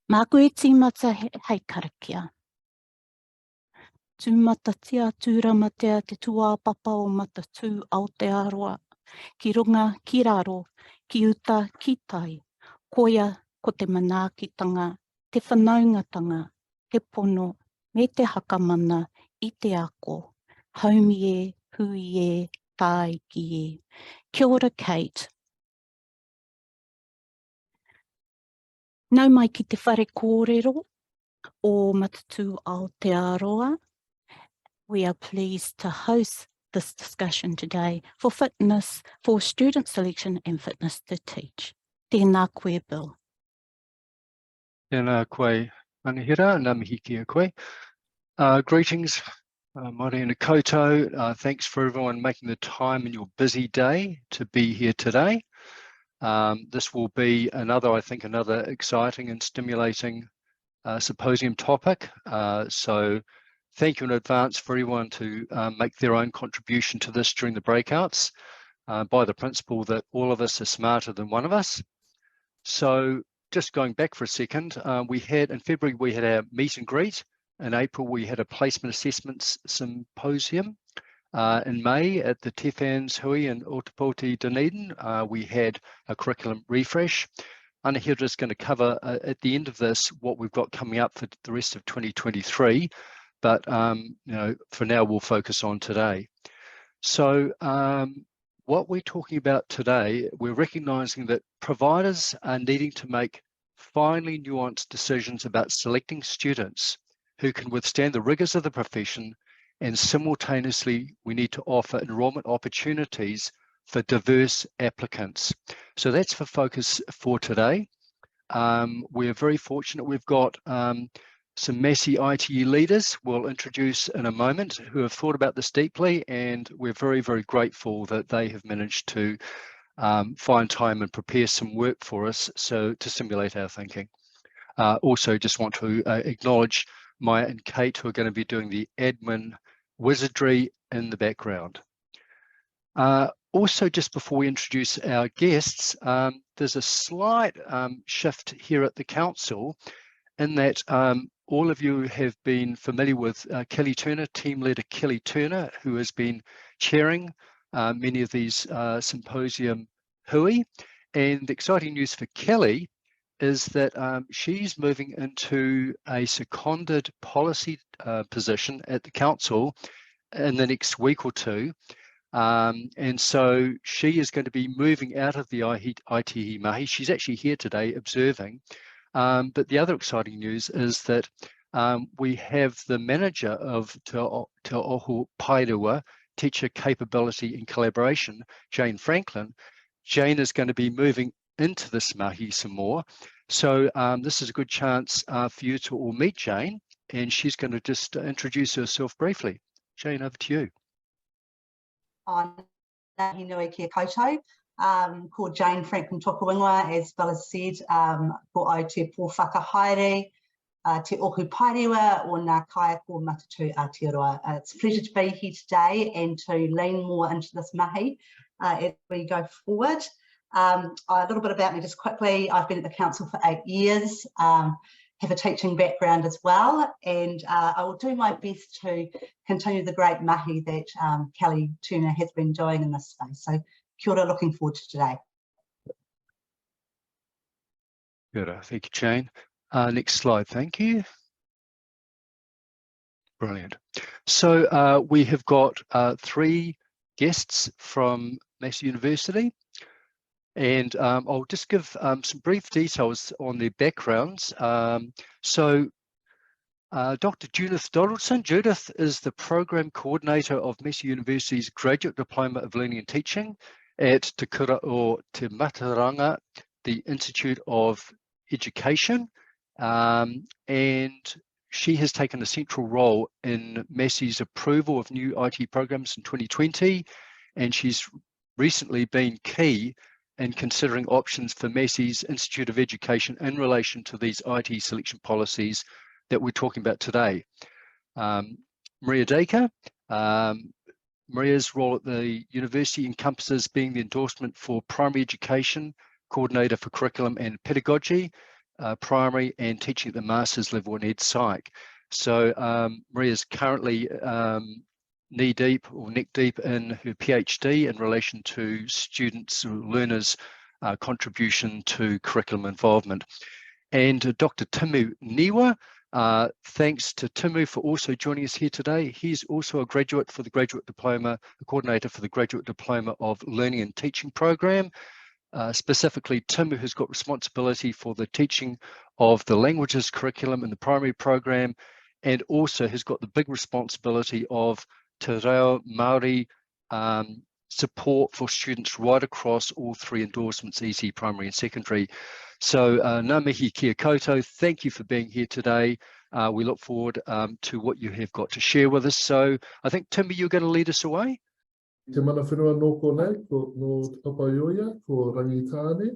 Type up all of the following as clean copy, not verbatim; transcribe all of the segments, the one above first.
Mā koe tīmata hei karakia. Tūmatatia, tūramatea, te tuāpapa o mata tū Aotearoa. Ki runga, ki raro, ki uta, ki tai. Koia ko te manaakitanga, te whanaungatanga, he pono, me te hakamana i te ako. Haumi e, hui e, tai ki e. Kia ora, Kate. Nau mai ki te whare kōrero o Matatu Aotearoa. We are pleased to host this discussion today for fitness, for student selection and fitness to teach. Tēnā koe, Bill. Tēnā koe, Anahira, ngā mihi kia koe. Greetings, Māori koutou. Thanks for everyone making the time in your busy day to be here today. This will be another exciting and stimulating symposium topic. So thank you in advance for everyone to make their own contribution to this during the breakouts by the principle that all of us are smarter than one of us. So just going back for a second, in February, we had our meet and greet. In April, we had a placement assessments symposium. In May at the Tefans Hui in Otapoti, Dunedin, we had a curriculum refresh. Anahira is going to cover at the end of this what we've got coming up for the rest of 2023, but for now we'll focus on today. So what we're talking about today, we're recognising that providers are needing to make finely nuanced decisions about selecting students who can withstand the rigours of the profession, and simultaneously we need to offer enrolment opportunities for diverse applicants. So that's the focus for today. We're very fortunate we've got some Massey ITE leaders we'll introduce in a moment who have thought about this deeply, and we're very, very grateful that they have managed to find time and prepare some work for us to simulate our thinking. Also just want to acknowledge Maya and Kate, who are going to be doing the admin wizardry in the background. Also, just before we introduce our guests, there's a slight shift here at the council in that all of you have been familiar with Kelly Turner, team leader Kelly Turner, who has been chairing many of these symposium hui. And the exciting news for Kelly is that she's moving into a seconded policy position at the council in the next week or two. And so she is going to be moving out of the ITE mahi. She's actually here today observing. But the other exciting news is that we have the manager of Te Ohu Pairua, Teacher Capability and Collaboration, Jane Franklin. Jane is going to be moving into this mahi some more. So this is a good chance for you to all meet Jane, and she's going to just introduce herself briefly. Jane, over to you. I'm Nui Kia Koutou, called Jane Franklin Tokuingoa, as Bella said, ko au te pōwhaka haere, te oku parewa o ngā kaya ko Matatu Aotearoa. It's a pleasure to be here today and to lean more into this mahi as we go forward. A little bit about me just quickly. I've been at the council for 8 years, have a teaching background as well, and I will do my best to continue the great mahi that Kelly Turner has been doing in this space. So kia ora, looking forward to today. Good, thank you, Jane. Next slide, thank you. Brilliant. So we have got 3 guests from Massey University. And I'll just give some brief details on their backgrounds. So Dr. Judith Donaldson. Judith is the Program Coordinator of Massey University's Graduate Diploma of Learning and Teaching at Te Kura o Te Mataranga, the Institute of Education. And she has taken a central role in Massey's approval of new IT programs in 2020. And she's recently been key and considering options for Massey's Institute of Education in relation to these IT selection policies that we're talking about today. Maria Dacre. Maria's role at the university encompasses being the endorsement for primary education, coordinator for curriculum and pedagogy. primary and teaching at the master's level in Ed Psych. So Maria's currently knee deep or neck deep in her PhD in relation to students or learners' contribution to curriculum involvement. And Dr. Timu Niwa, thanks to Timu for also joining us here today. He's also a graduate for the Graduate Diploma, a coordinator for the Graduate Diploma of Learning and Teaching program. Specifically, Timu has got responsibility for the teaching of the languages curriculum in the primary program, and also has got the big responsibility of Te Reo Māori support for students right across all three endorsements, EC, primary and secondary. So ngā mihi kia koutou, thank you for being here today. We look forward to what you have got to share with us. So I think, Timu, you're going to lead us away. Te mana whenua nō konei, no te papaioia, ko rangitāne.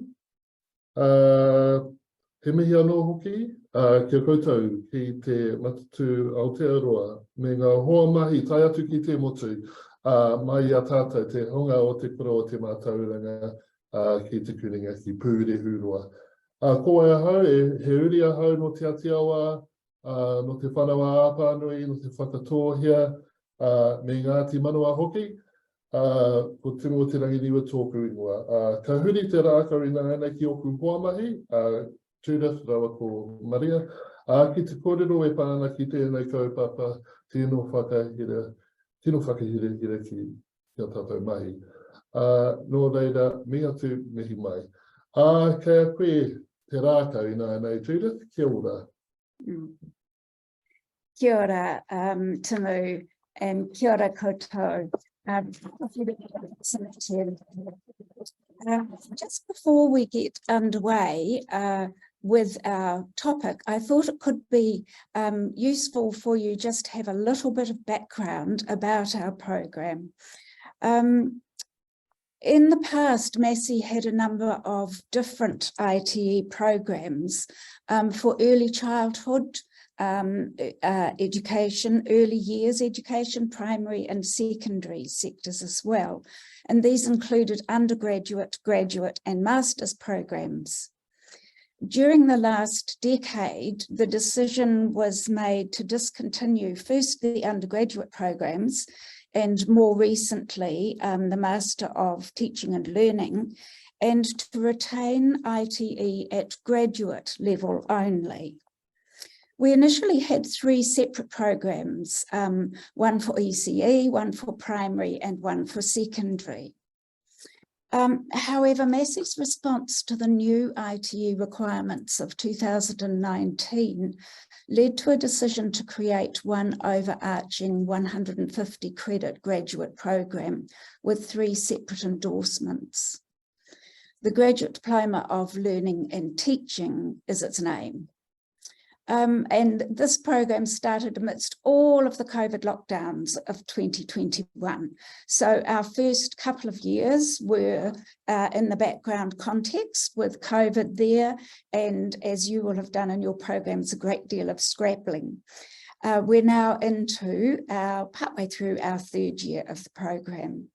He mihi anō hoki, kia koutou ki te matatu Aotearoa, me ngā hoa mahi tai atu ki te motu, mai a tātou te honga o te kura o te mātauranga ki te kuninga ki Pūre Hurua. Ko ai ahau, he uri ahau no te atiawa, no te whanawa āpānui, no te whakatōhia, me Ngāti Manua hoki, ko tino o te rangi niwa tōku ingoa. Ka huri te rākarina ana ki oku hoamahi, Judith, rawa ko Maria, ki te kōrero e pāna ki tēnei kaupapa, tino whakahira ki a tātou mahi. Nō reira, mi atu mihi mai. Kei a koe te rākarina ana, Judith, kia ora. Kia ora, Timu, and kia ora koutou. Just before we get underway with our topic, I thought it could be useful for you just to have a little bit of background about our program. In the past, Massey had a number of different ITE programs for early childhood education, early years education, primary and secondary sectors as well. And these included undergraduate, graduate and master's programs. During the last decade, the decision was made to discontinue first the undergraduate programs and more recently the Master of Teaching and Learning, and to retain ITE at graduate level only. We initially had 3 separate programs, one for ECE, one for primary and one for secondary. However, Massey's response to the new ITE requirements of 2019 led to a decision to create one overarching 150 credit graduate program with 3 separate endorsements. The Graduate Diploma of Learning and Teaching is its name. And this program started amidst all of the COVID lockdowns of 2021. So our first couple of years were in the background context with COVID there, and as you will have done in your programs, a great deal of scrapping. We're now into partway through our 3rd year of the program.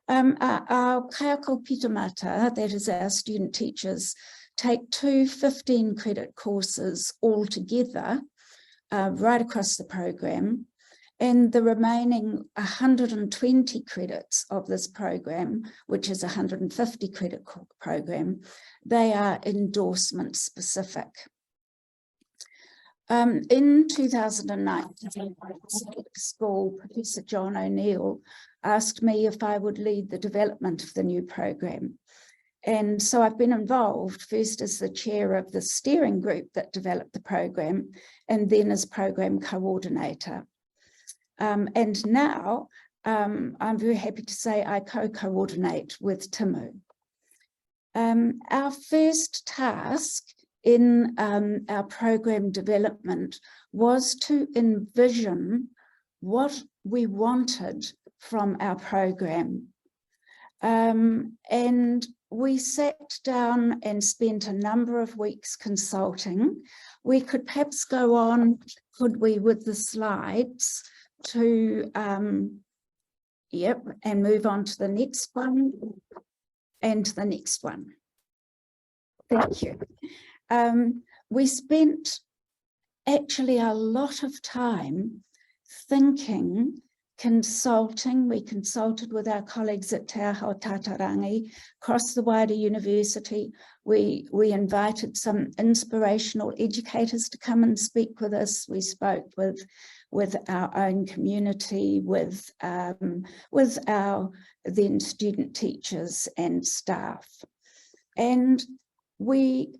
Our Kaiako Pitamata, that is our student teachers, take 2 15 credit courses altogether right across the program, and the remaining 120 credits of this program, which is a 150 credit program, they are endorsement specific. In 2019, school, Professor John O'Neill asked me if I would lead the development of the new program. And so I've been involved first as the chair of the steering group that developed the program, and then as program coordinator. And now I'm very happy to say I co-coordinate with Timu. Our first task in our program development was to envision what we wanted from our program. And we sat down and spent a number of weeks consulting. We could perhaps go on, could we, with the slides to, and move on to the next one and the next one. Thank you. we spent actually a lot of time thinking, consulting. We consulted with our colleagues at Te Aho Tatarangi, across the wider university. We invited some inspirational educators to come and speak with us. We spoke with our own community, with our then student teachers and staff. And we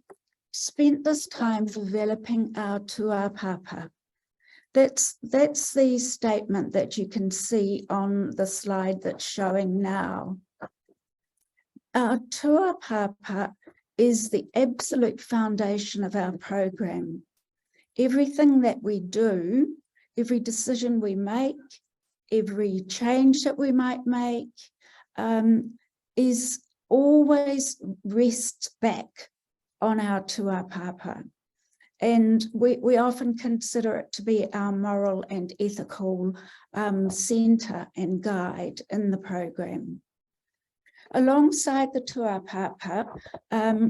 spent this time developing our tuapapa. That's the statement that you can see on the slide that's showing now. Our tuapapa is the absolute foundation of our program. Everything that we do, every decision we make, every change that we might make, is always rests back on our tuapapa. And we often consider it to be our moral and ethical centre and guide in the program. Alongside the tuapapa,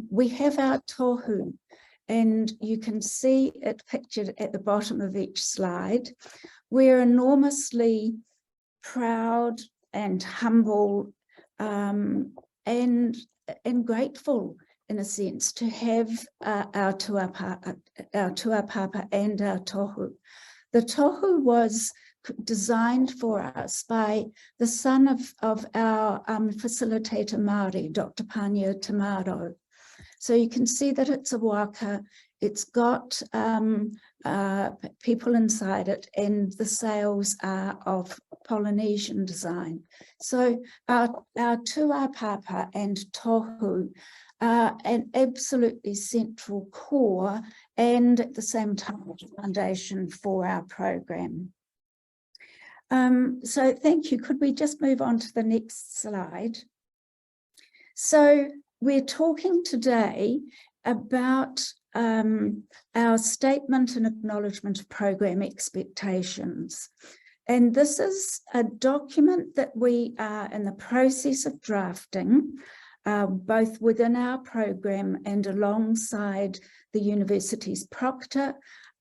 we have our tohu, and you can see it pictured at the bottom of each slide. We're enormously proud and humble and grateful, in a sense, to have our tuapapa and our tohu. The tohu was designed for us by the son of our facilitator Māori, Dr. Pania Tamaro. So you can see that it's a waka, it's got people inside it, and the sails are of Polynesian design. So our tuapapa and tohu are an absolutely central core and at the same time foundation for our program. So thank you. Could we just move on to the next slide? So we're talking today about our statement and acknowledgement of program expectations. And this is a document that we are in the process of drafting, both within our program and alongside the university's proctor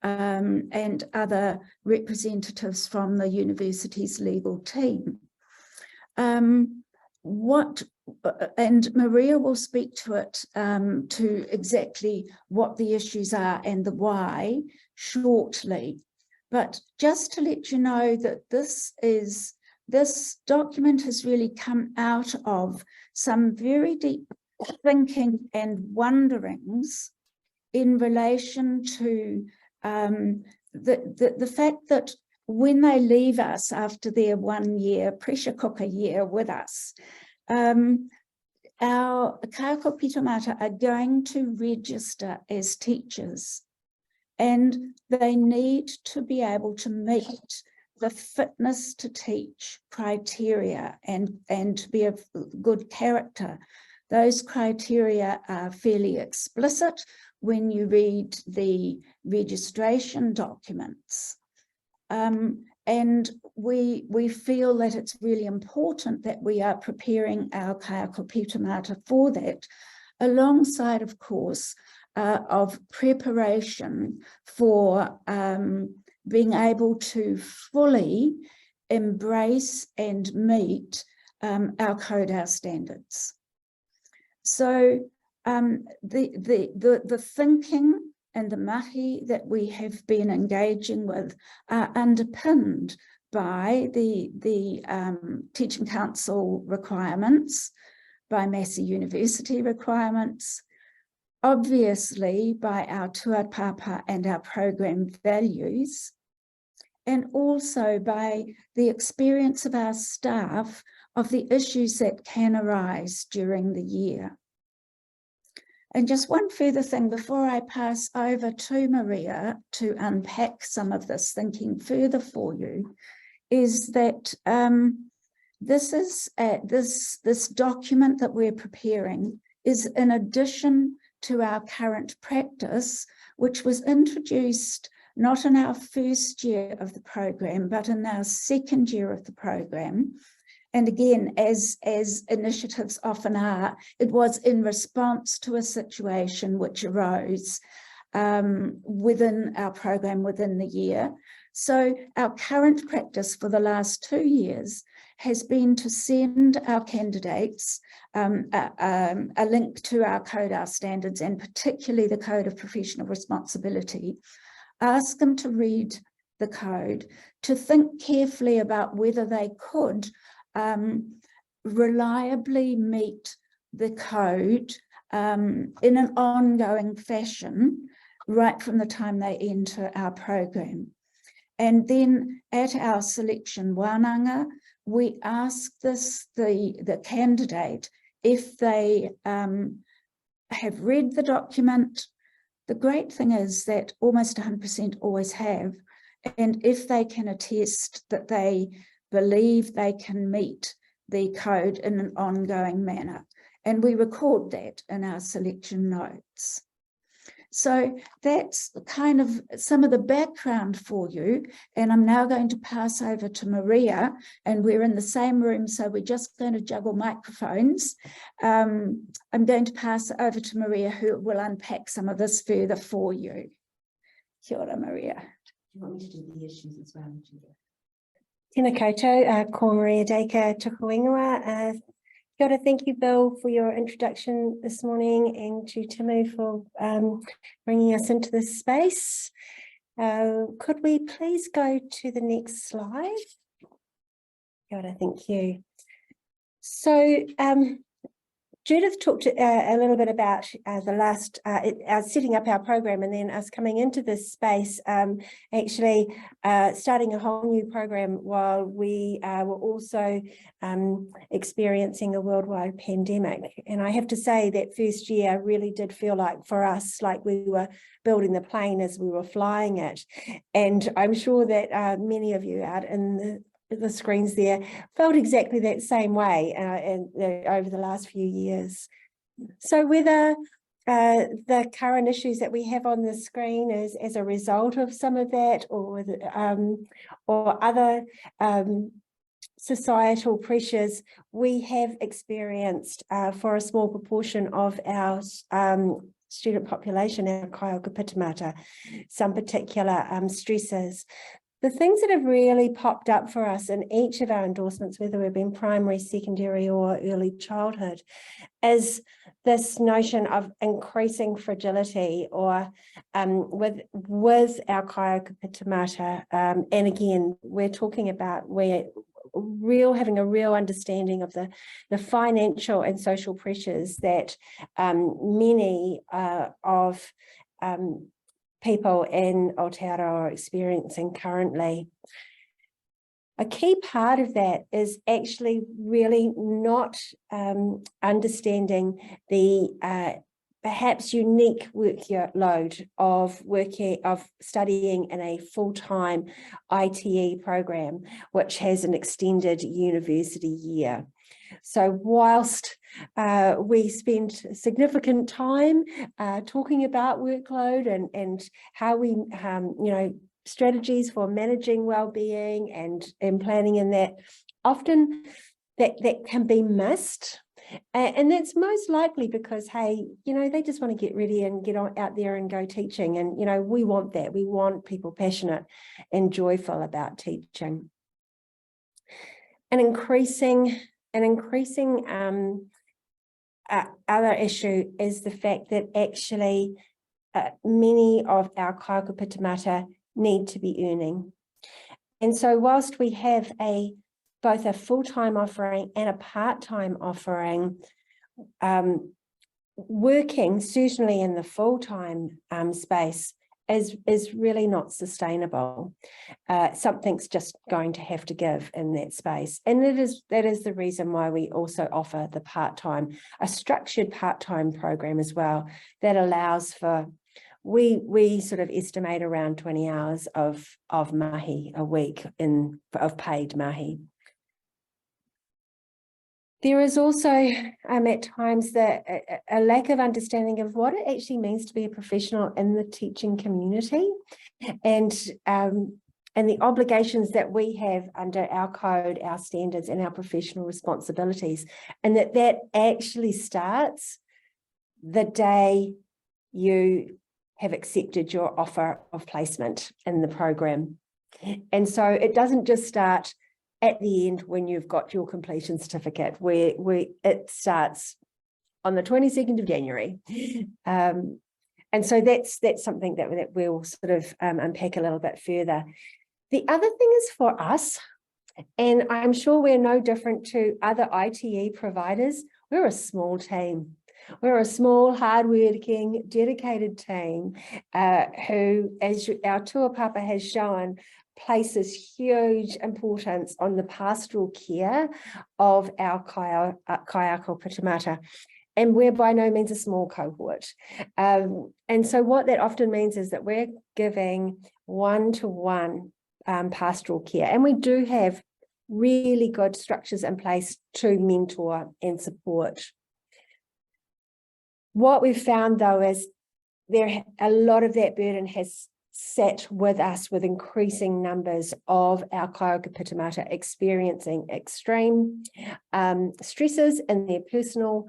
and other representatives from the university's legal team. And Maria will speak to it, to exactly what the issues are and the why shortly. But just to let you know that this document has really come out of some very deep thinking and wonderings in relation to the fact that when they leave us after their 1 year pressure cooker year with us, our kāko pitomata are going to register as teachers, and they need to be able to meet the fitness to teach criteria and to be of good character. Those criteria are fairly explicit when you read the registration documents. And we feel that it's really important that we are preparing our kāko pitomata for that, alongside, of course, of preparation for being able to fully embrace and meet our code, our standards. So the thinking and the mahi that we have been engaging with are underpinned by the Teaching Council requirements, by Massey University requirements, obviously by our tuapapa and our program values, and also by the experience of our staff of the issues that can arise during the year. And just one further thing before I pass over to Maria to unpack some of this thinking further for you, is that this document that we're preparing is in addition to our current practice, which was introduced not in our first year of the program, but in our second year of the program. And again, as initiatives often are, it was in response to a situation which arose within our program within the year. So our current practice for the last 2 years has been to send our candidates a link to our code, our standards, and particularly the Code of Professional Responsibility, ask them to read the code, to think carefully about whether they could reliably meet the code in an ongoing fashion right from the time they enter our program. And then at our selection wānanga, we ask the candidate if they have read the document. The great thing is that almost 100% always have, and if they can attest that they believe they can meet the code in an ongoing manner. And we record that in our selection notes. So that's kind of some of the background for you. And I'm now going to pass over to Maria, and we're in the same room, so we're just going to juggle microphones. I'm going to pass it over to Maria, who will unpack some of this further for you. Kia ora, Maria. Do you want me to do the issues as well, Judith? Tēnā koutou, ko Maria Dacre tuku ingoa. Kia ora, thank you, Bill, for your introduction this morning, and to Timu for bringing us into this space. Could we please go to the next slide? Kia ora, thank you. So, Judith talked a little bit about the last setting up our program, and then us coming into this space, actually starting a whole new program while we were also experiencing a worldwide pandemic. And I have to say that first year really did feel like for us, like we were building the plane as we were flying it. And I'm sure that many of you out in the screens there felt exactly that same way over the last few years. So whether the current issues that we have on the screen is as a result of some of that, or other societal pressures, we have experienced for a small proportion of our student population, our kaiaka pitamata, some particular stresses. The things that have really popped up for us in each of our endorsements, whether we've been primary, secondary, or early childhood, is this notion of increasing fragility, or with our kaiaka pitamata. And again, we're talking about having a real understanding of the financial and social pressures that many of people in Aotearoa are experiencing currently. A key part of that is actually really not understanding the perhaps unique workload of studying in a full-time ITE program, which has an extended university year. So whilst we spend significant time talking about workload and how we, strategies for managing well-being and planning in that, often that can be missed. And that's most likely because, hey, they just want to get ready and get out there and go teaching. And, we want that. We want people passionate and joyful about teaching. An increasing other issue is the fact that actually many of our kaiaka pitamata need to be earning. And so whilst we have both a full-time offering and a part-time offering, working certainly in the full-time space is really not sustainable. Something's just going to have to give in that space. And that is the reason why we also offer the part-time, a structured part-time program as well, that allows for, we sort of estimate around 20 hours of mahi a week of paid mahi. There is also at times a lack of understanding of what it actually means to be a professional in the teaching community. And and the obligations that we have under our code, our standards, and our professional responsibilities, and that actually starts the day you have accepted your offer of placement in the program. And so it doesn't just start at the end when you've got your completion certificate, where it starts on the 22nd of January. And so that's something that we'll sort of unpack a little bit further. The other thing is for us, and I'm sure we're no different to other ITE providers, we're a small team. We're a small, hardworking, dedicated team who, as our tuapapa has shown, places huge importance on the pastoral care of our kaiako pitamata. And we're by no means a small cohort. And so what that often means is that we're giving one-to-one pastoral care. And we do have really good structures in place to mentor and support. What we've found, though, is a lot of that burden has sat with us with increasing numbers of our kaiako pitamata experiencing extreme stresses in their personal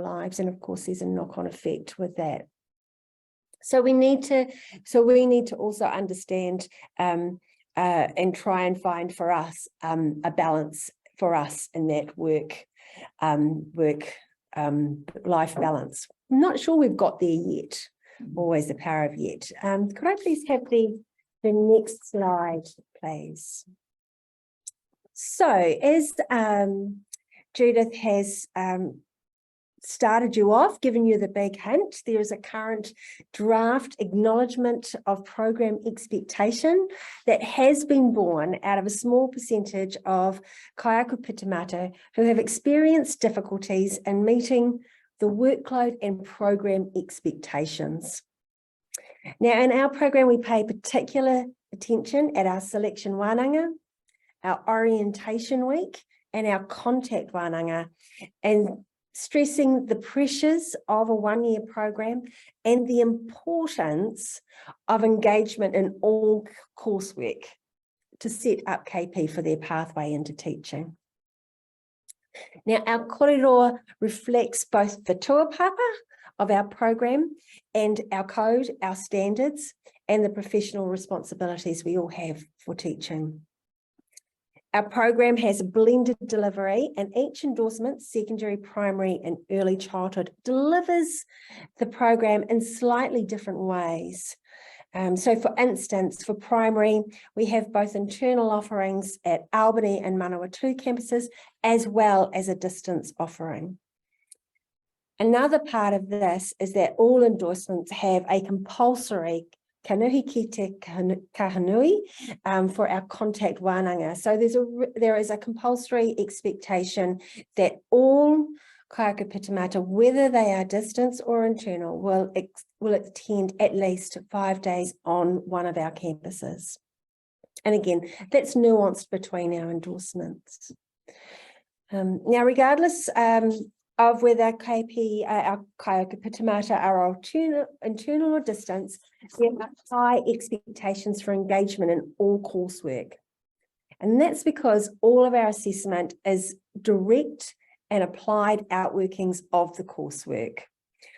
lives, and of course there's a knock-on effect with that. So we need to also understand and try and find for us a balance for us in that work life balance. I'm not sure we've got there yet. Always the power of yet. Could I please have the next slide, please? So as Judith has started you off, given you the big hint, there is a current draft acknowledgement of program expectation that has been born out of a small percentage of kaiako pitamata who have experienced difficulties in meeting the workload and program expectations. Now, in our program, we pay particular attention at our selection wānanga, our orientation week, and our contact wānanga, and stressing the pressures of a one-year program and the importance of engagement in all coursework to set up KP for their pathway into teaching. Now, our kōrero reflects both the tuapapa of our program and our code, our standards, and the professional responsibilities we all have for teaching. Our program has a blended delivery, and each endorsement, secondary, primary, and early childhood, delivers the program in slightly different ways. So for instance, for primary, we have both internal offerings at Albany and Manawatu campuses, as well as a distance offering. Another part of this is that all endorsements have a compulsory kanuhi ki te kahanui for our contact wānanga. So there is a compulsory expectation that all kaiako pitamata, whether they are distance or internal, will attend at least 5 days on one of our campuses. And again, that's nuanced between our endorsements. Now, regardless of whether KP, our kaiako pitamata are internal or distance, there are high expectations for engagement in all coursework. And that's because all of our assessment is direct and applied outworkings of the coursework.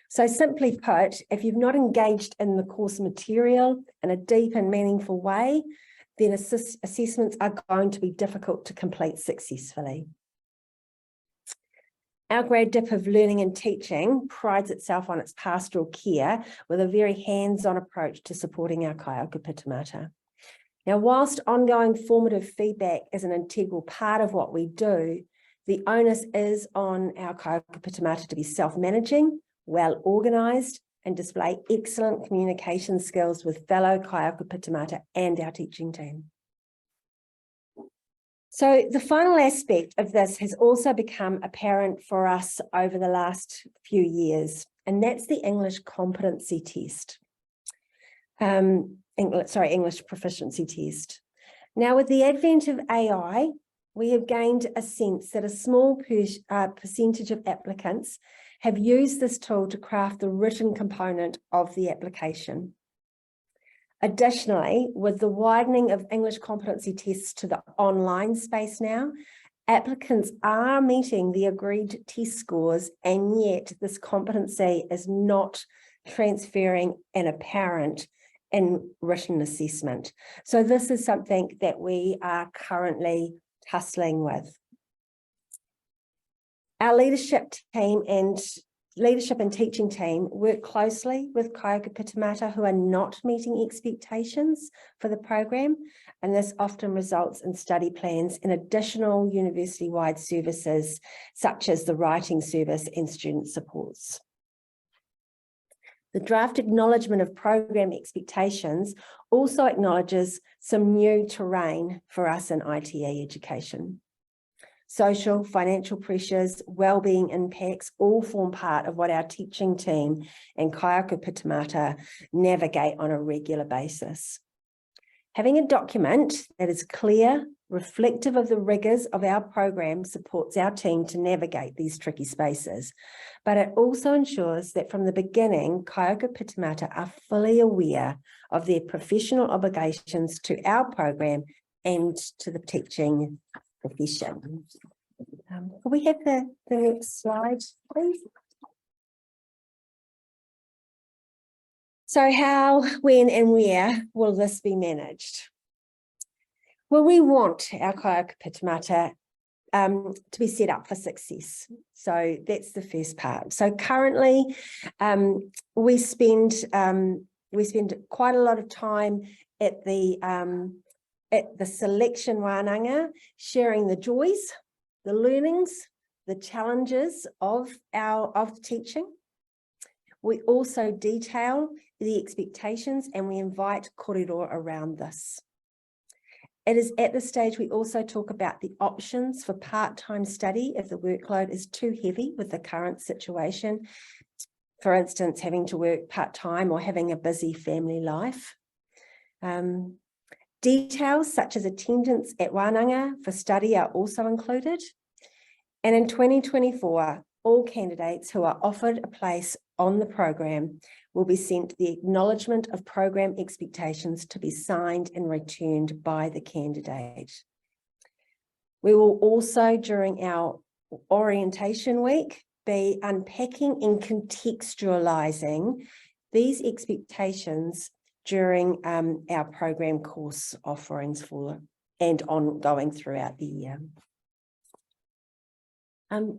So simply put, if you've not engaged in the course material in a deep and meaningful way, then assessments are going to be difficult to complete successfully. Our grade dip of learning and teaching prides itself on its pastoral care with a very hands-on approach to supporting our kaiako pitamata. Now, whilst ongoing formative feedback is an integral part of what we do, the onus is on our kaiako pitamata to be self-managing, well-organised, and display excellent communication skills with fellow kaiako pitamata and our teaching team. So the final aspect of this has also become apparent for us over the last few years, and that's the English competency test. English proficiency test. Now, with the advent of AI, we have gained a sense that a small percentage of applicants have used this tool to craft the written component of the application. Additionally, with the widening of English competency tests to the online space now, applicants are meeting the agreed test scores, and yet this competency is not transferring and apparent in written assessment. So this is something that we are currently tussling with. Our leadership and teaching team work closely with Kaiaka Pitamata who are not meeting expectations for the program, and this often results in study plans and additional university-wide services such as the writing service and student supports. The draft acknowledgement of program expectations also acknowledges some new terrain for us in ITE education. Social, financial pressures, wellbeing impacts all form part of what our teaching team and Kaiaka Pitamata navigate on a regular basis. Having a document that is clear, reflective of the rigors of our program supports our team to navigate these tricky spaces, but it also ensures that from the beginning, Kaiaka Pitamata are fully aware of their professional obligations to our program and to the teaching profession. Can we have the next slide, please? So how, when and where will this be managed? Well, we want our Kaiaka Pitamata to be set up for success. So that's the first part. So currently we spend quite a lot of time at the selection wānanga, sharing the joys, the learnings, the challenges of teaching. We also detail the expectations and we invite kōrero around this. It is at this stage we also talk about the options for part-time study if the workload is too heavy with the current situation. For instance, having to work part-time or having a busy family life. Details such as attendance at wānanga for study are also included. And in 2024, all candidates who are offered a place on the program will be sent the acknowledgement of program expectations to be signed and returned by the candidate. We will also, during our orientation week, be unpacking and contextualising these expectations during our program course offerings and ongoing throughout the year.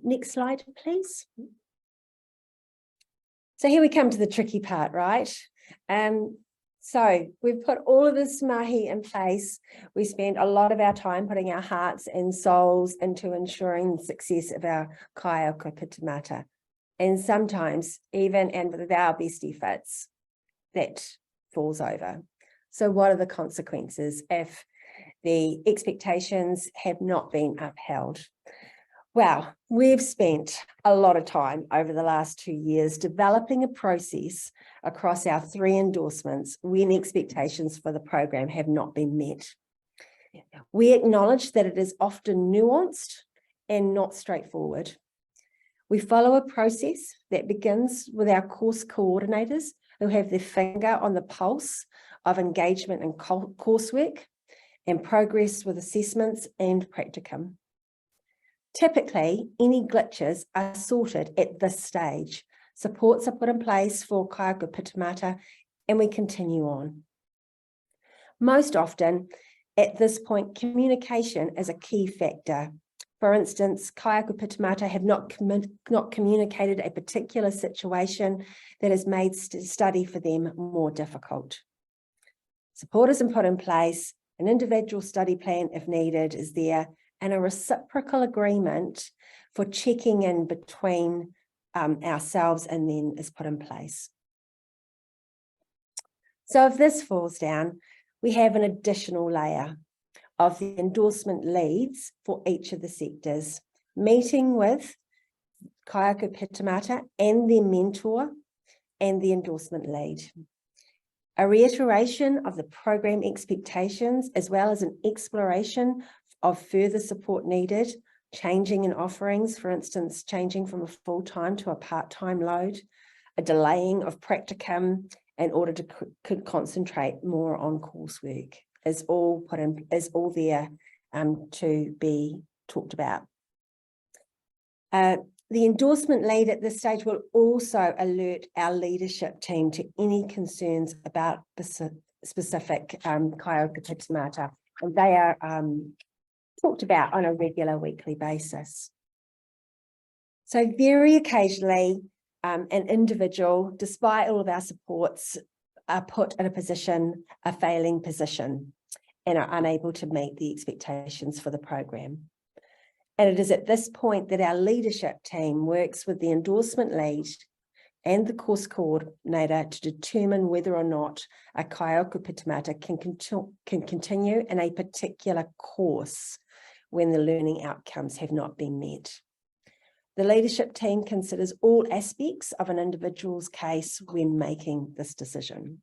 Next slide, please. So here we come to the tricky part, right? So we've put all of this mahi in place. We spend a lot of our time putting our hearts and souls into ensuring the success of our Kaiaka Pitamata. And sometimes, even and with our best efforts, that falls over. So what are the consequences if the expectations have not been upheld? Well, we've spent a lot of time over the last 2 years developing a process across our 3 endorsements when expectations for the program have not been met. We acknowledge that it is often nuanced and not straightforward. We follow a process that begins with our course coordinators who have their finger on the pulse of engagement in coursework and progress with assessments and practicum. Typically, any glitches are sorted at this stage. Supports are put in place for Kaiaka Pitamata and we continue on. Most often, at this point, communication is a key factor. For instance, Kaiaka Pitamata have not communicated a particular situation that has made study for them more difficult. Support is put in place, an individual study plan if needed is there, and a reciprocal agreement for checking in between ourselves and them is put in place. So if this falls down, we have an additional layer of the endorsement leads for each of the sectors, meeting with Kaiaka Pitamata and their mentor and the endorsement lead. A reiteration of the program expectations, as well as an exploration of further support needed, changing in offerings, for instance, changing from a full-time to a part-time load, a delaying of practicum, in order to concentrate more on coursework is all there to be talked about. The endorsement lead at this stage will also alert our leadership team to any concerns about specific kaiauka pitamata, and they are talked about on a regular weekly basis. So very occasionally, an individual, despite all of our supports, are put in a failing position and are unable to meet the expectations for the program. And it is at this point that our leadership team works with the endorsement lead and the course coordinator to determine whether or not a kaiauka pitamata can continue in a particular course when the learning outcomes have not been met. The leadership team considers all aspects of an individual's case when making this decision.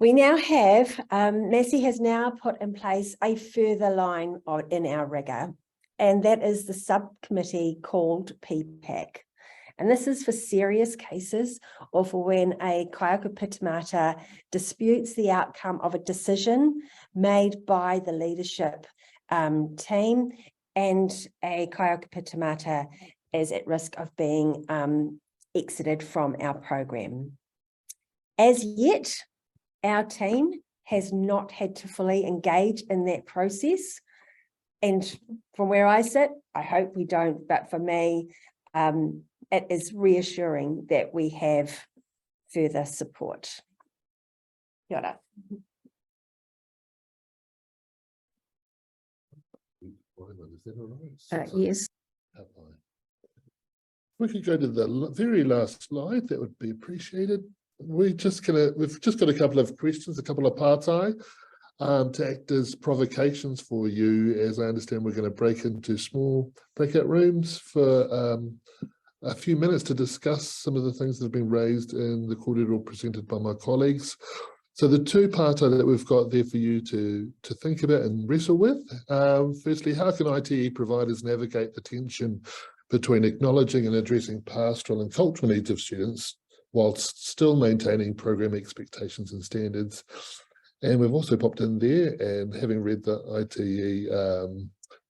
We now have, Massey has now put in place a further line in our rigor, and that is the subcommittee called PPAC. And this is for serious cases or for when a kaiauka pitamata disputes the outcome of a decision made by the leadership team, and a kaiauka pitamata is at risk of being exited from our program. As yet, our team has not had to fully engage in that process. And from where I sit, I hope we don't, but for me, it is reassuring that we have further support. Yada. Yes. We could go to the very last slide. That would be appreciated. We've just got a couple of questions, a couple of partai to act as provocations for you. As I understand, we're going to break into small breakout rooms for a few minutes to discuss some of the things that have been raised in the kōrero presented by my colleagues. So the two partai that we've got there for you to think about and wrestle with. Firstly, how can ITE providers navigate the tension between acknowledging and addressing pastoral and cultural needs of students whilst still maintaining program expectations and standards? And we've also popped in there, and having read the ITE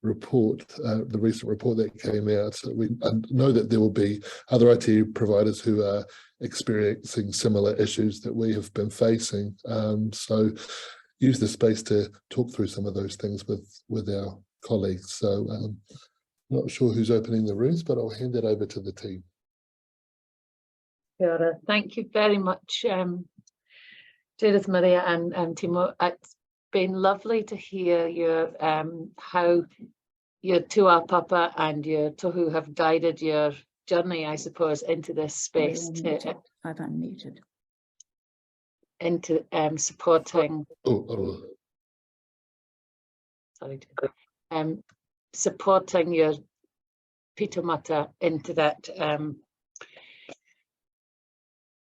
report, the recent report that came out, we know that there will be other ITE providers who are experiencing similar issues that we have been facing. So use the space to talk through some of those things with our colleagues. So not sure who's opening the rooms, but I'll hand it over to the team. Kia ora. Thank you very much, Judith, Maria and Timu. It's been lovely to hear your how your tuapapa and your tohu have guided your journey, I suppose, into this space. I've unmuted. Into supporting. Sorry. Supporting your pitamata into that.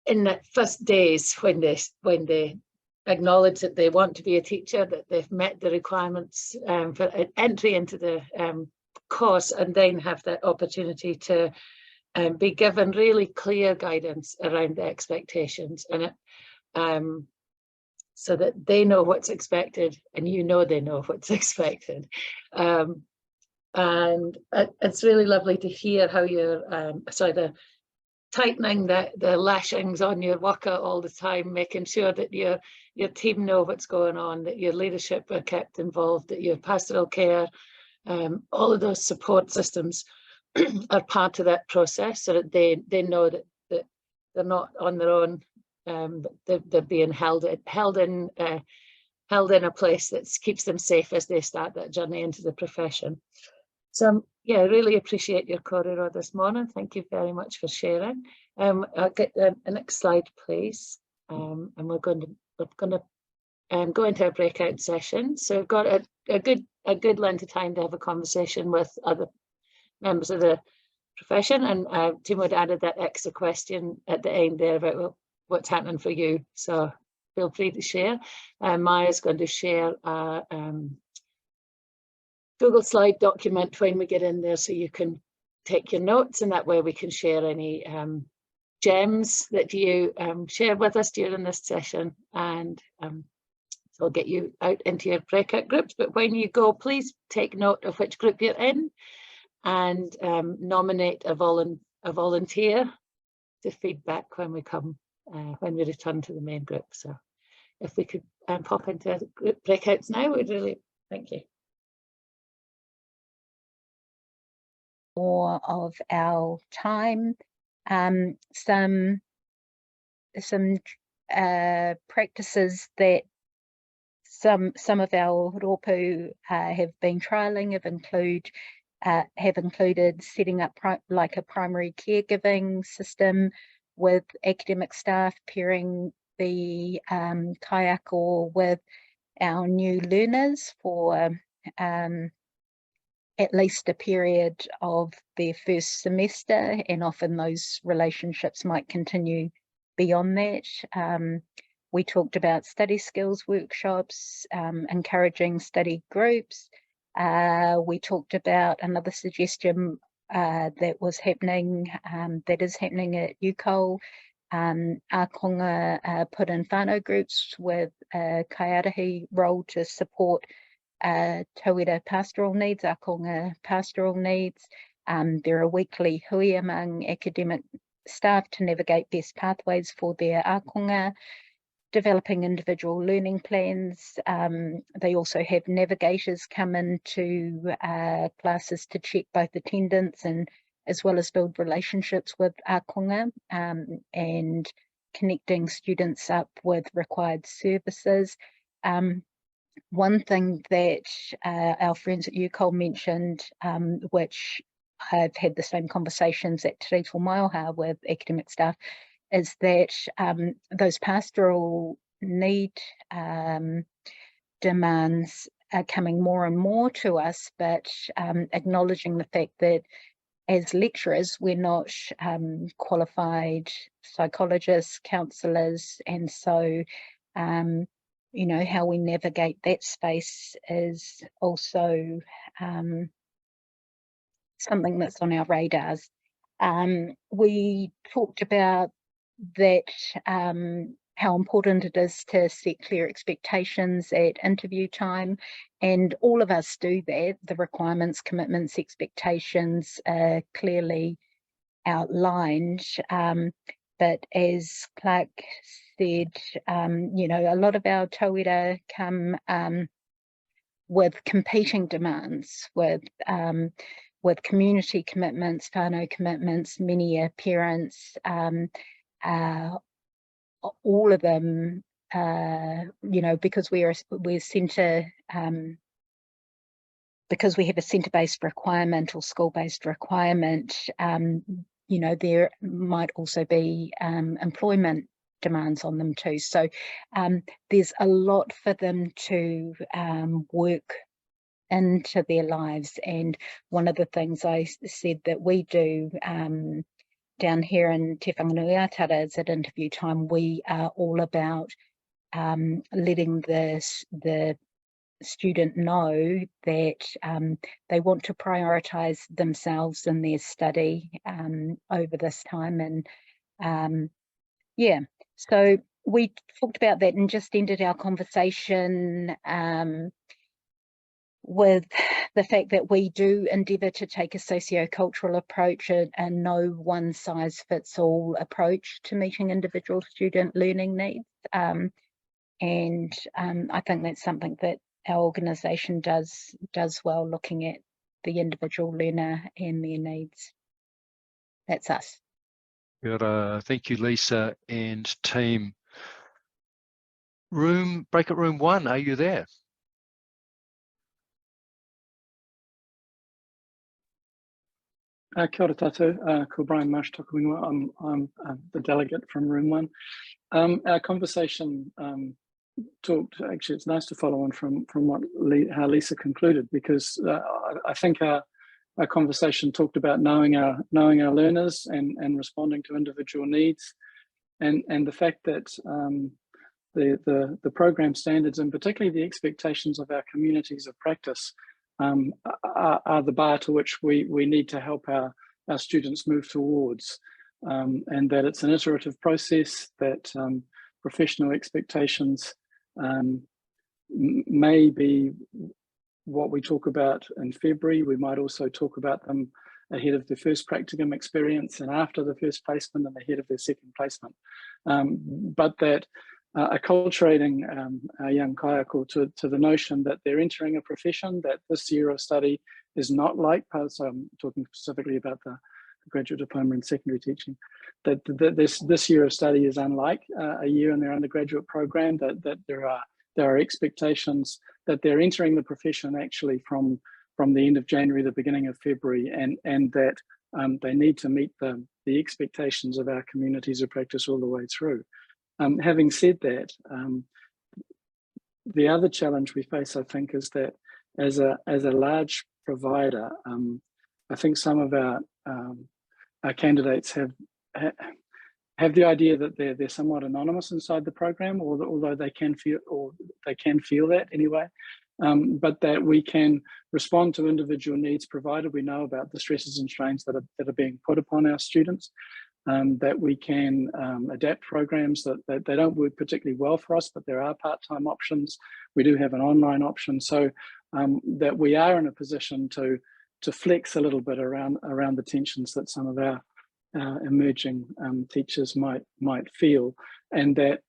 In the first days when they acknowledge that they want to be a teacher, that they've met the requirements for entry into the course, and then have that opportunity to be given really clear guidance around the expectations, and it so that they know what's expected and you know they know what's expected. And it's really lovely to hear how you're tightening the lashings on your waka all the time, making sure that your team know what's going on, that your leadership are kept involved, that your pastoral care, all of those support systems are part of that process, so that they know that they're not on their own, they're being held in a place that keeps them safe as they start that journey into the profession. So yeah, I really appreciate your kōrero this morning. Thank you very much for sharing. I'll get the next slide, please. And we're going to go into a breakout session. So we've got a good length of time to have a conversation with other members of the profession. And Timu had added that extra question at the end there about, well, what's happening for you. So feel free to share. Maya's going to share a Google slide document when we get in there, so you can take your notes, and that way we can share any gems that you share with us during this session, and so I'll get you out into your breakout groups. But when you go, please take note of which group you're in and nominate a volunteer to feedback when we come, when we return to the main group. So if we could pop into group breakouts now, we'd really thank you. More of our time, some practices that some of our rōpū have been trialling have included setting up like a primary caregiving system with academic staff, pairing the kaiako with our new learners for at least a period of their first semester, and often those relationships might continue beyond that. We talked about study skills workshops, encouraging study groups. We talked about another suggestion that is happening at UCOL, Ākonga put in whānau groups with a kaiarahi role to support tauira pastoral needs, Ākonga pastoral needs. There are weekly hui among academic staff to navigate best pathways for their Ākonga, developing individual learning plans. They also have navigators come into classes to check both attendance and as well as build relationships with Ākonga, and connecting students up with required services. One thing that our friends at UCOL mentioned, which I've had the same conversations at Te Rito Maioha with academic staff, is that those pastoral need demands are coming more and more to us, but acknowledging the fact that as lecturers, we're not qualified psychologists, counsellors, and so you know, how we navigate that space is also something that's on our radars. We talked about that, how important it is to set clear expectations at interview time, and all of us do that. The requirements, commitments, expectations are clearly outlined, but as Clark said, you know, a lot of our tauira come with competing demands, with community commitments, whānau commitments, many are parents, all of them, you know, because we're centre, because we have a centre-based requirement or school-based requirement, you know, there might also be employment demands on them too. So there's a lot for them to work into their lives. And one of the things I said that we do down here in Te Whanganui-a-Tara is at interview time, we are all about letting the student know that they want to prioritise themselves in their study over this time. And yeah, so we talked about that and just ended our conversation with the fact that we do endeavour to take a socio-cultural approach, and no one-size-fits-all approach to meeting individual student learning needs. And I think that's something that our organisation does well, looking at the individual learner and their needs. That's us. Good, thank you, Lisa and team. Breakout room 1, are you there? Kia ora tātou, ko Brian Marsh toku ingoa. I'm the delegate from room 1. Our conversation talked, actually it's nice to follow on from what how Lisa concluded, because I think our conversation talked about knowing our learners and responding to individual needs, and the fact that the program standards, and particularly the expectations of our communities of practice, are the bar to which we need to help our students move towards. and that it's an iterative process, that professional expectations may be what we talk about in February. We might also talk about them ahead of the first practicum experience and after the first placement and ahead of their second placement. But that acculturating our young kaiako to the notion that they're entering a profession, that this year of study is not like, so I'm talking specifically about the graduate diploma in secondary teaching, that this year of study is unlike a year in their undergraduate program, that there are expectations that they're entering the profession actually from the end of January, the beginning of February, and that they need to meet the expectations of our communities of practice all the way through. Having said that, the other challenge we face, I think, is that as a large provider, I think some of our candidates have the idea that they're somewhat anonymous inside the program, although they can feel that anyway. But that we can respond to individual needs provided we know about the stresses and strains that are being put upon our students. That we can adapt programs that they don't work particularly well for us, but there are part-time options. We do have an online option, so that we are in a position to flex a little bit around the tensions that some of our emerging teachers might feel, and that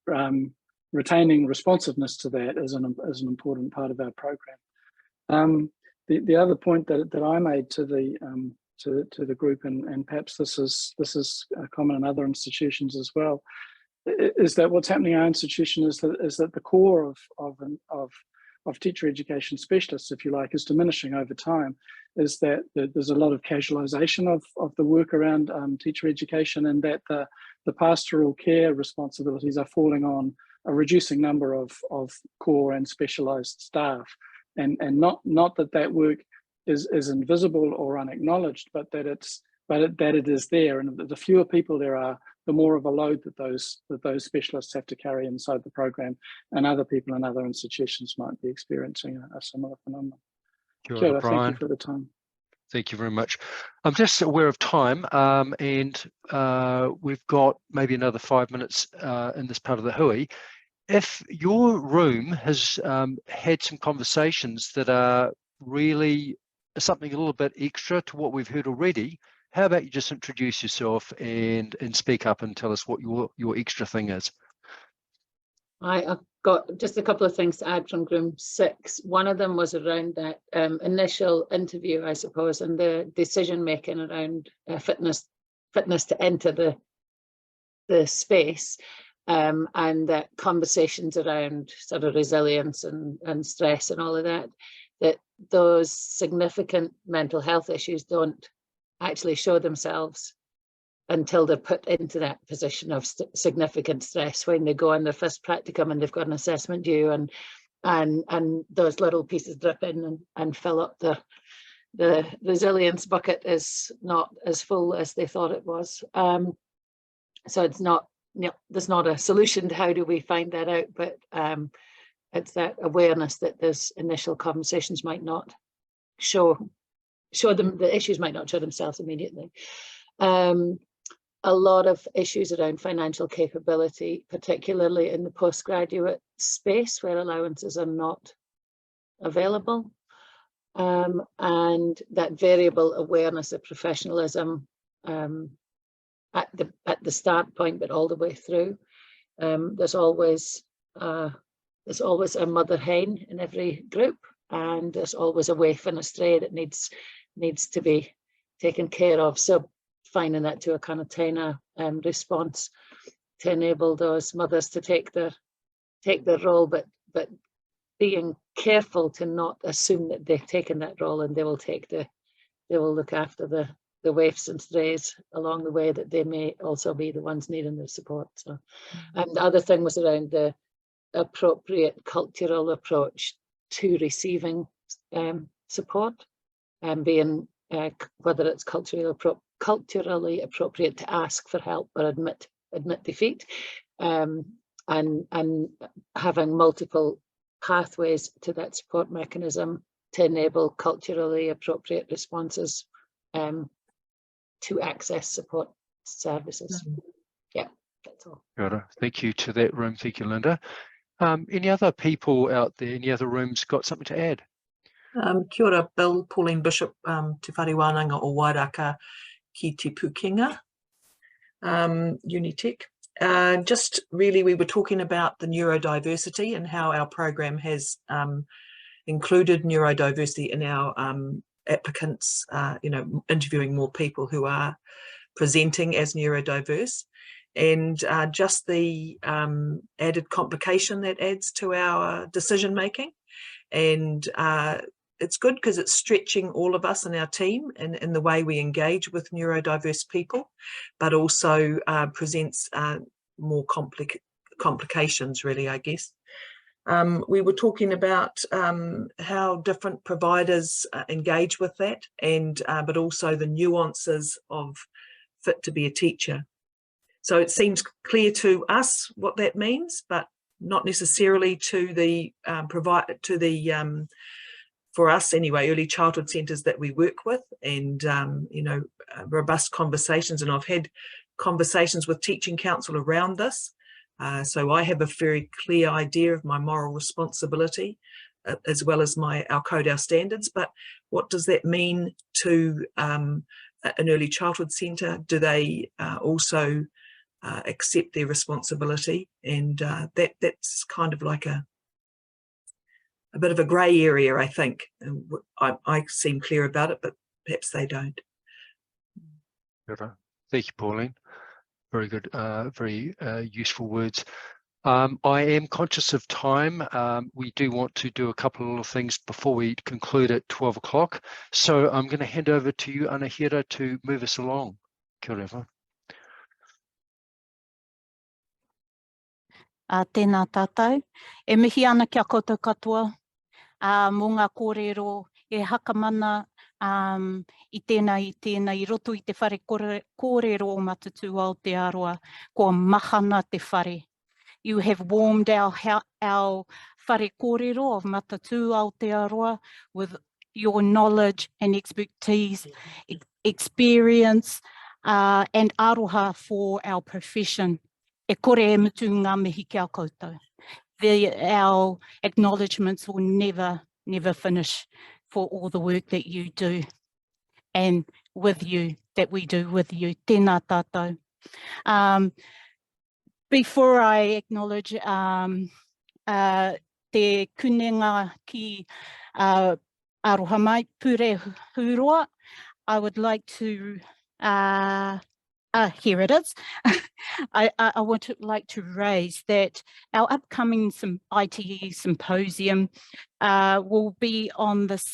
retaining responsiveness to that is an important part of our program. The other point that I made to the group, and perhaps this is common in other institutions as well, is that what's happening in our institution is that the core of teacher education specialists, if you like, is diminishing over time. Is that there's a lot of casualisation of the work around teacher education, and that the pastoral care responsibilities are falling on a reducing number of core and specialised staff, and not that work is invisible or unacknowledged, but that it is there, and the fewer people there are, the more of a load that those specialists have to carry inside the program, and other people in other institutions might be experiencing a similar phenomenon. Kia ora, Thank you for the time. Thank you very much. I'm just aware of time, and we've got maybe another 5 minutes in this part of the hui. If your room has had some conversations that are really something a little bit extra to what we've heard already, how about you just introduce yourself and speak up and tell us what your extra thing is? I've got just a couple of things to add from Group 6. One of them was around that initial interview, I suppose, and the decision making around fitness to enter the space, and that conversations around sort of resilience and stress and all of that those significant mental health issues don't actually show themselves until they're put into that position of significant stress, when they go on their first practicum and they've got an assessment due, and those little pieces drip in and fill up the resilience bucket is not as full as they thought it was. So it's not, there's not a solution to how do we find that out, but it's that awareness that those initial conversations might not show them, the issues might not show themselves immediately. A lot of issues around financial capability, particularly in the postgraduate space where allowances are not available, and that variable awareness of professionalism at the start point, but all the way through. There's always a mother hen in every group, and there's always a waif and a stray that needs to be taken care of. So finding that to a kind of tenor response to enable those mothers to take their role, but being careful to not assume that they've taken that role and they will look after the waifs and strays along the way, that they may also be the ones needing the support. So, and the other thing was around the appropriate cultural approach to receiving support, and being whether it's culturally appropriate to ask for help or admit defeat, and having multiple pathways to that support mechanism to enable culturally appropriate responses to access support services. Yeah, that's all. Got Thank you to that room. Thank you, Linda. Any other people out there, any other rooms got something to add? Kia ora, Bill, Pauline Bishop, Te Whare Wānanga o Wairaka ki Te Pukenga, Unitec. Just really, we were talking about the neurodiversity and how our program has included neurodiversity in our applicants, interviewing more people who are presenting as neurodiverse, and just the added complication that adds to our decision making. And it's good because it's stretching all of us in our team in the way we engage with neurodiverse people, but also presents more complications, really, I guess. We were talking about how different providers engage with that, and but also the nuances of fit to be a teacher. So it seems clear to us what that means, but not necessarily to the for us anyway, early childhood centres that we work with, and robust conversations. And I've had conversations with Teaching Council around this. So I have a very clear idea of my moral responsibility, as well as our code, our standards. But what does that mean to an early childhood centre? Do they also accept their responsibility? And that's kind of like a bit of a grey area, I think. I seem clear about it, but perhaps they don't. Thank you, Pauline. Very good, very useful words. I am conscious of time. We do want to do a couple of little things before we conclude at 12 o'clock. So I'm going to hand over to you, Anahira, to move us along. Kia ora. Tēnā tātou. E mihi ana kia koutou katoa. Mō ngā kōrero e hakamana i tēnā i roto i te whare kōrero o Matatu Aotearoa, ko mahana te whare. You have warmed our whare kōrero of Matatu Aotearoa with your knowledge and expertise, experience and aroha for our profession. E kore e mutu ngā mihi kia koutou. Our acknowledgements will never finish for all the work that you do and with you, that we do with you. Tēnā tātou. Before I acknowledge te kunenga ki aroha mai, pure huroa, I would like to, here it is. I would like to raise that our upcoming ITE symposium will be in the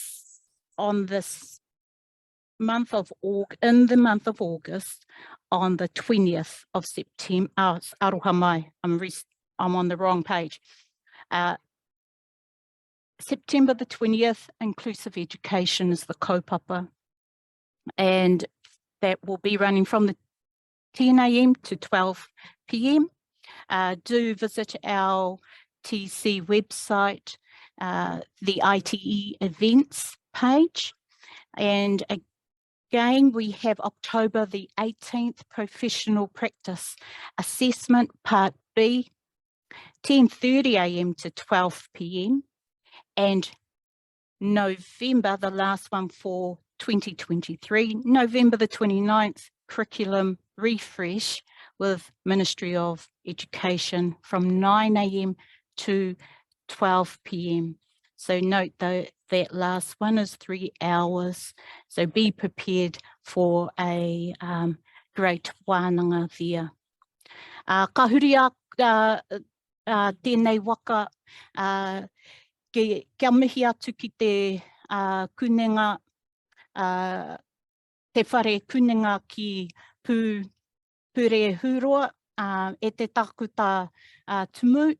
month of August, on the 20th of September. Aroha mai, I'm on the wrong page. September the 20th, inclusive education is the kaupapa, and that will be running from the 10 a.m. to 12 p.m. Do visit our TC website, the ITE events page. And again, we have October the 18th, Professional Practice Assessment Part B, 10:30 a.m. to 12 p.m. And November, the last one for 2023, November the 29th, Curriculum Refresh with Ministry of Education from 9 a.m. to 12 p.m. So note though, that last one is 3 hours. So be prepared for a great wānanga there. Ka huri a tēnei waka, kia mihi atu ki te kunenga, te whare kunenga ki pure huroa, e te takuta tumu,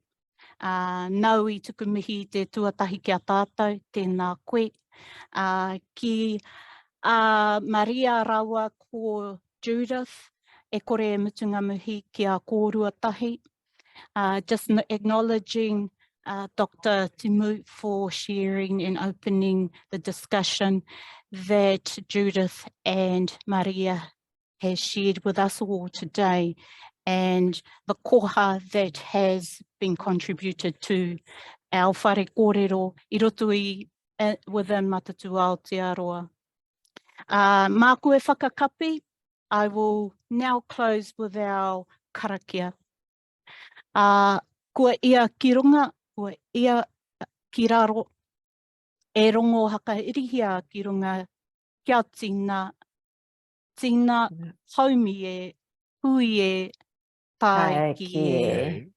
nau i tuku mihi te tuatahi kia tātou, tēnā koe. Ki Maria Rawa ko Judith, e kore e mutunga mihi kia kōruatahi. Just acknowledging Dr. Timu for sharing and opening the discussion that Judith and Maria has shared with us all today, and the koha that has been contributed to our whare kōrero I roto within Matatu Aotearoa. Mā koe whakakapi, I will now close with our karakia. Kua ia ki runga, kua ia ki raro, e rongo hakairihia ki runga, kia tina, tina haumi e, hui e, tai ki e.